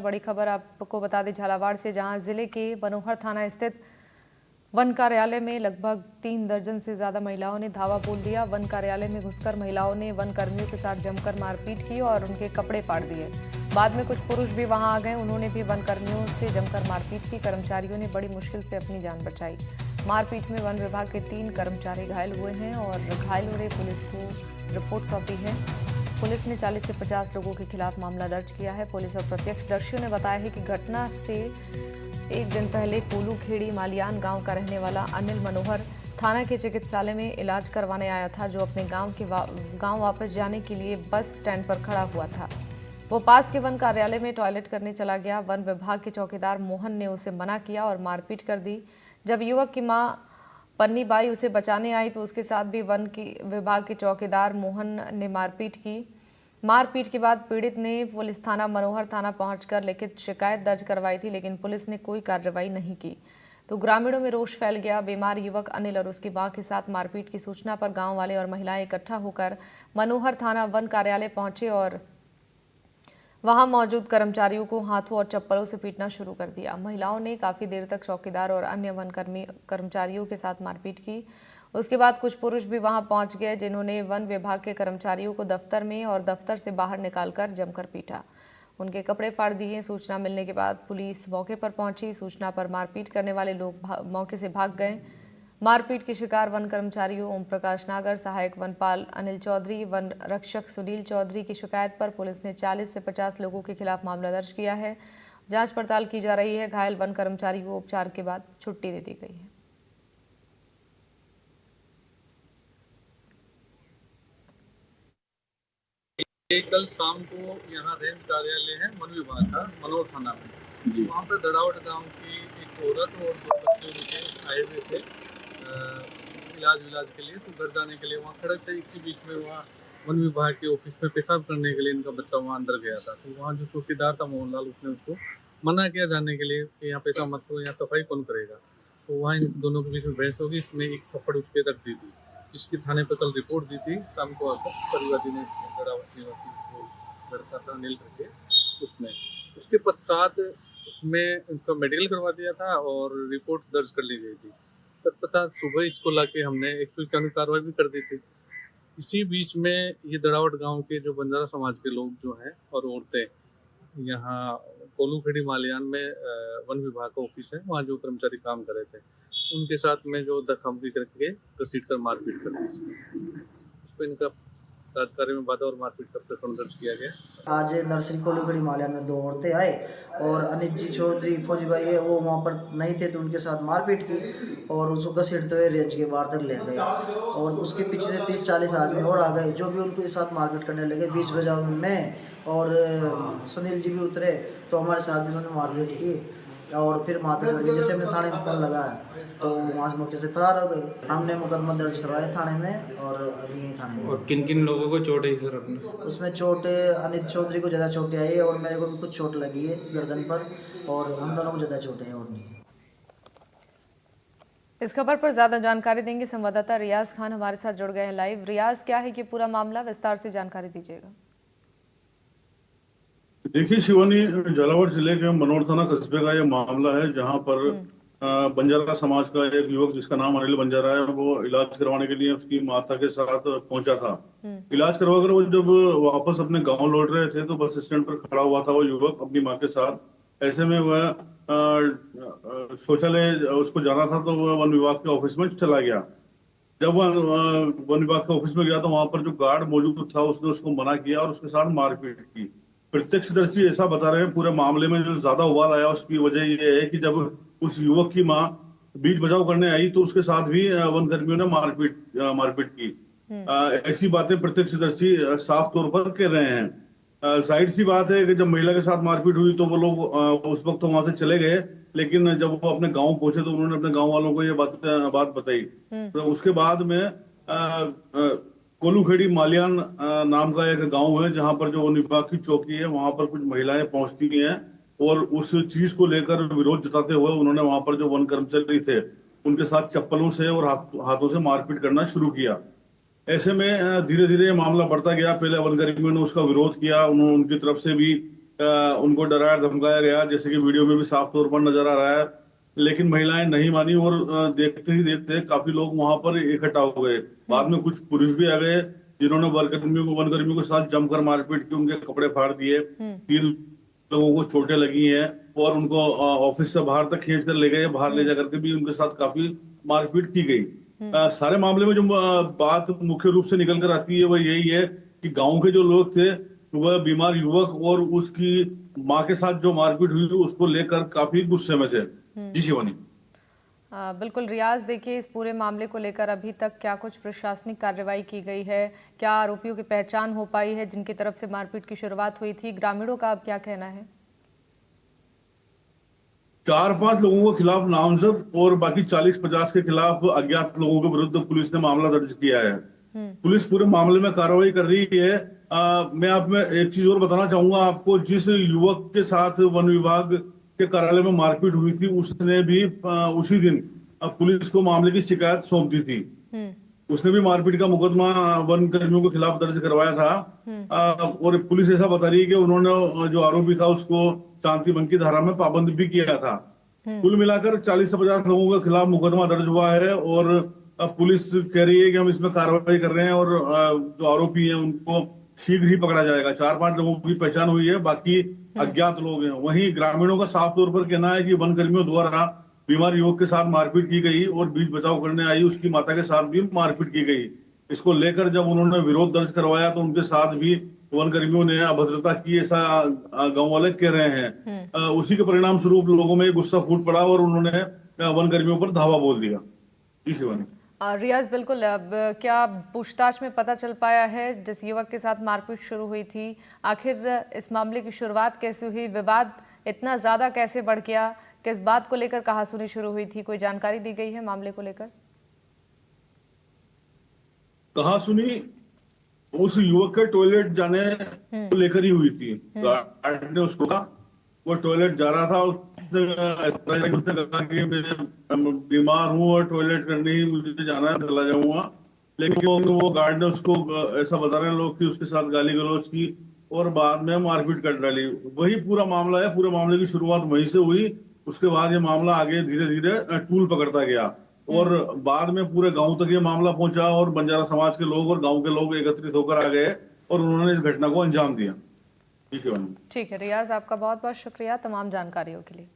बड़ी खबर आपको बता दें झालावाड़ से, जहां जिले के मनोहर थाना स्थित वन कार्यालय में लगभग 3 दर्जन से ज्यादा महिलाओं ने धावा बोल दिया। वन कार्यालय में घुसकर महिलाओं ने वन कर्मियों के साथ जमकर मारपीट की और उनके कपड़े फाड़ दिए। बाद में कुछ पुरुष भी वहां आ गए, उन्होंने भी वन कर्मियों से जमकर मारपीट की। कर्मचारियों ने बड़ी मुश्किल से अपनी जान बचाई। मारपीट में वन विभाग के 3 कर्मचारी घायल हुए हैं और घायलों ने पुलिस को रिपोर्ट सौंपी है। पुलिस ने 40 से 50 लोगों के खिलाफ मामला दर्ज किया है। पुलिस और प्रत्यक्षदर्शियों ने बताया है कि घटना से एक दिन पहले कोलू खेड़ी मालियान गांव का रहने वाला अनिल मनोहर थाना के चिकित्सालय में इलाज करवाने आया था, जो अपने गांव वापस जाने के लिए बस स्टैंड पर खड़ा हुआ था। वो पास के वन कार्यालय में टॉयलेट करने चला गया। वन विभाग के चौकीदार मोहन ने उसे मना किया और मारपीट कर दी। जब युवक की मां पन्नी बाई उसे बचाने आई तो उसके साथ भी विभाग के चौकीदार मोहन ने मारपीट की। मारपीट के बाद पीड़ित ने पुलिस थाना मनोहर थाना पहुंचकर लिखित शिकायत दर्ज करवाई थी, लेकिन पुलिस ने कोई कार्रवाई नहीं की। तो ग्रामीणों में रोष फैल गया। बीमार युवक अनिल और उसकी मां के साथ मारपीट की सूचना पर गांव वाले और महिलाएं इकट्ठा होकर मनोहर थाना वन कार्यालय पहुंचे और वहां मौजूद कर्मचारियों को हाथों और चप्पलों से पीटना शुरू कर दिया। महिलाओं ने काफी देर तक चौकीदार और अन्य वन कर्मचारियों के साथ मारपीट की। उसके बाद कुछ पुरुष भी वहां पहुंच गए, जिन्होंने वन विभाग के कर्मचारियों को दफ्तर में और दफ्तर से बाहर निकालकर जमकर पीटा। उनके कपड़े फाड़ दिए। सूचना मिलने के बाद पुलिस मौके पर पहुंची। सूचना पर मारपीट करने वाले लोग मौके से भाग गए। मारपीट के शिकार वन कर्मचारियों ओम प्रकाश नागर, सहायक वनपाल अनिल चौधरी, वन रक्षक सुनील चौधरी की शिकायत पर पुलिस ने 40 से 50 लोगों के खिलाफ मामला दर्ज किया है। जांच पड़ताल की जा रही है। घायल वन कर्मचारी को उपचार के बाद छुट्टी दे दी गई है। कल शाम को यहाँ रेंज कार्यालय है वन विभाग का मनोहर थाना में, वहाँ पर दड़ावट गांव की एक औरत और 2 बच्चे उनके आए हुए थे इलाज के लिए, तो घर जाने के लिए वहाँ खड़े थे। इसी बीच में वहाँ वन विभाग के ऑफिस में पेशाब करने के लिए इनका बच्चा वहाँ अंदर गया था। तो वहाँ जो चौकीदार था मोहनलाल, उसने उसको मना किया जाने के लिए कि यहाँ पेशाब मत करो, यहाँ सफाई कौन करेगा। तो वहाँ इन दोनों के बीच में बहस होगी। इसमें एक थप्पड़ उसके रख दी थी, जिसकी थाने पर कल रिपोर्ट दी थी। शाम को आकर परिवादी ने दड़ावट निवासी जो लड़का था नील करके, उसने उसके पश्चात उसमें उनका मेडिकल करवा दिया था और रिपोर्ट दर्ज कर ली गई थी। तत्पश्चात सुबह इसको लाके हमने 151 कार्रवाई भी कर दी थी। इसी बीच में ये दड़ावट गांव के जो बंजारा समाज के लोग जो हैं और औरतें यहाँ कोलू खेड़ी मालियान में वन विभाग का ऑफिस है, वहाँ जो कर्मचारी काम कर रहे थे, उनके साथ में जो दखमगी करके घसीट कर मारपीट कर दी। उस पर इनका राजकार्य में बाधा और मारपीट का प्रकरण दर्ज किया गया। आज नर्सरी कोलू खेड़ी मालियान में 2 औरतें आए और अनिल जी चौधरी फौजी भाई है, वो वहाँ पर नहीं थे, तो उनके साथ मारपीट की और उसको घसीटते हुए रेंज के बाहर तक ले गए और उसके पीछे से 30-40 आदमी और आ गए, जो भी उनके साथ मारपीट करने लगे। बीच बजाव में और सुनील जी भी उतरे, तो हमारे साथ भी उन्होंने मारपीट की और फिर मारपीट करके जैसे हमने थाने में फोन लगाया तो वहाँ से मौके से फरार हो गए। हमने मुकदमा दर्ज करवाया थाने में और अभी यही थाने में। और किन किन लोगों को चोट है सर अपने? उसमें चोट अनिल चौधरी को ज़्यादा चोटें आई है और मेरे को भी कुछ चोट लगी है गर्दन पर, और हम दोनों को ज़्यादा चोटें हैं और नहीं। इस खबर पर ज्यादा जानकारी देंगे संवाददाता रियाज खान हमारे साथ जुड़ गए हैं लाइव। रियाज, क्या है कि पूरा मामला, विस्तार से जानकारी दीजिएगा। देखिए शिवानी, झालावाड़ जिले के मनोहर थाना कस्बे का यह मामला है, जहां पर बंजारा समाज का एक युवक जिसका नाम अनिल बंजारा है, वो इलाज करवाने के लिए उसकी माता के साथ पहुंचा था। इलाज करवाकर वो जब वापस अपने गांव लौट रहे थे तो बस स्टैंड पर खड़ा हुआ था वो युवक अपनी माँ के साथ। ऐसे में वह शौचालय उसको जाना था, तो वह वन विभाग के ऑफिस में चला गया। जब वह वन विभाग के ऑफिस में गया तो वहां पर जो गार्ड मौजूद था उसने उसको मना किया और उसके साथ मारपीट की। प्रत्यक्षदर्शी ऐसा बता रहे हैं पूरे मामले में जो ज्यादा उबाल आया उसकी वजह यह है कि जब उस युवक की मां बीच बचाव करने आई तो उसके साथ भी वन कर्मियों ने मारपीट की। ऐसी बातें प्रत्यक्षदर्शी साफ तौर पर कह रहे हैं। जाहिर सी बात है कि जब महिला के साथ मारपीट हुई तो वो लोग उस वक्त तो वहां से चले गए, लेकिन जब वो अपने गांव पहुंचे तो उन्होंने अपने गांव वालों को ये बात बताई। तो उसके बाद में कोलू खेड़ी मालियान नाम का एक गांव है, जहां पर जो वन विभाग की चौकी है वहां पर कुछ महिलाएं पहुंचती हैं और उस चीज को लेकर विरोध जताते हुए उन्होंने वहां पर जो वन कर्मचारी थे उनके साथ चप्पलों से और हाथों से मारपीट करना शुरू किया। ऐसे में धीरे धीरे मामला बढ़ता गया। पहले वन कर्मियों ने उसका विरोध किया, उनकी तरफ से भी उनको डराया धमकाया गया, जैसे कि वीडियो में भी साफ तौर पर नजर आ रहा है। लेकिन महिलाएं नहीं मानी और देखते ही देखते काफी लोग वहां पर इकट्ठा हो गए। बाद में कुछ पुरुष भी आ गए जिन्होंने वनकर्मियों के साथ जमकर मारपीट की, उनके कपड़े फाड़ दिए। 3 लोगों को चोटें लगी हैं और उनको ऑफिस से बाहर तक खींच कर ले गए। बाहर ले जाकर के भी उनके साथ काफी मारपीट की गई। सारे मामले में जो बात मुख्य रूप से निकल कर आती है वह यही है कि गांव के जो लोग थे, वह बीमार युवक और उसकी माँ के साथ जो मारपीट हुई उसको लेकर काफी गुस्से में थे। जी शिवानी। बिल्कुल रियाज, देखिए इस पूरे मामले को लेकर अभी तक क्या कुछ प्रशासनिक कार्रवाई की गई है? क्या आरोपियों की पहचान हो पाई है जिनकी तरफ से मारपीट की शुरुआत हुई थी? ग्रामीणों का अब क्या कहना है? 4-5 लोगों के खिलाफ नामजद और बाकी 40-50 के खिलाफ अज्ञात लोगों के विरुद्ध पुलिस ने मामला दर्ज किया है। पुलिस पूरे मामले में कार्रवाई कर रही है। मैं आप में एक चीज और बताना चाहूंगा आपको, जिस युवक के साथ वन विभाग के कार्यालय में मारपीट हुई थी उसने भी उसी दिन पुलिस को मामले की शिकायत सौंप दी थी। उसने भी मारपीट का मुकदमा वन कर्मियों के खिलाफ दर्ज करवाया था। और पुलिस ऐसा बता रही है कि उन्होंने जो आरोपी था उसको शांति भंग की धारा में पाबंद भी किया था। कुल मिलाकर 40 से 50 लोगों के खिलाफ मुकदमा दर्ज हुआ है और पुलिस कह रही है कि हम इसमें कार्रवाई कर रहे हैं और जो आरोपी हैं उनको शीघ्र ही पकड़ा जाएगा। 4-5 लोगों की पहचान हुई है, बाकी अज्ञात लोग हैं। वहीं ग्रामीणों का साफ तौर पर कहना है कि वन कर्मियों द्वारा बीमार युवक के साथ मारपीट की गई और बीच बचाव करने आई उसकी माता के साथ भी मारपीट की गई। इसको लेकर जब उन्होंने विरोध दर्ज करवाया तो उनके साथ भी वन कर्मियों ने अभद्रता की, ऐसा गांव वाले कह रहे हैं। उसी के परिणाम स्वरूप लोगों में गुस्सा फूट पड़ा और उन्होंने वन कर्मियों पर धावा बोल दिया। जी शिवानी। रियाज, बिल्कुल, अब क्या पूछताछ में पता चल पाया है जिस युवक के साथ मारपीट शुरू हुई थी, आखिर इस मामले की शुरुआत कैसे हुई? विवाद इतना ज्यादा कैसे बढ़ गया? किस बात को लेकर कहासुनी शुरू हुई थी? कोई जानकारी दी गई है मामले को लेकर? कहासुनी उस युवक के टॉयलेट जाने को लेकर ही हुई थी। गार्ड ने उसको कहा, वो टॉयलेट जा रहा था, उसने कहा कि मैं बीमार हूँ और टॉयलेट करने ही मुझे जाना है, चला जाऊंगा। लेकिन वो गार्ड ने उसको ऐसा बता रहे हैं लोग कि उसके साथ गाली गलौज की और बाद में मारपीट कर डाली। वही पूरा मामला है। पूरे मामले की शुरुआत वहीं से हुई। उसके बाद ये मामला आगे धीरे धीरे टूल पकड़ता गया और बाद में पूरे गांव तक ये मामला पहुंचा और बंजारा समाज के लोग और गांव के लोग एकत्रित होकर आ गए और उन्होंने इस घटना को अंजाम दिया। जी शिवानी। ठीक है रियाज, आपका बहुत बहुत शुक्रिया तमाम जानकारियों के लिए।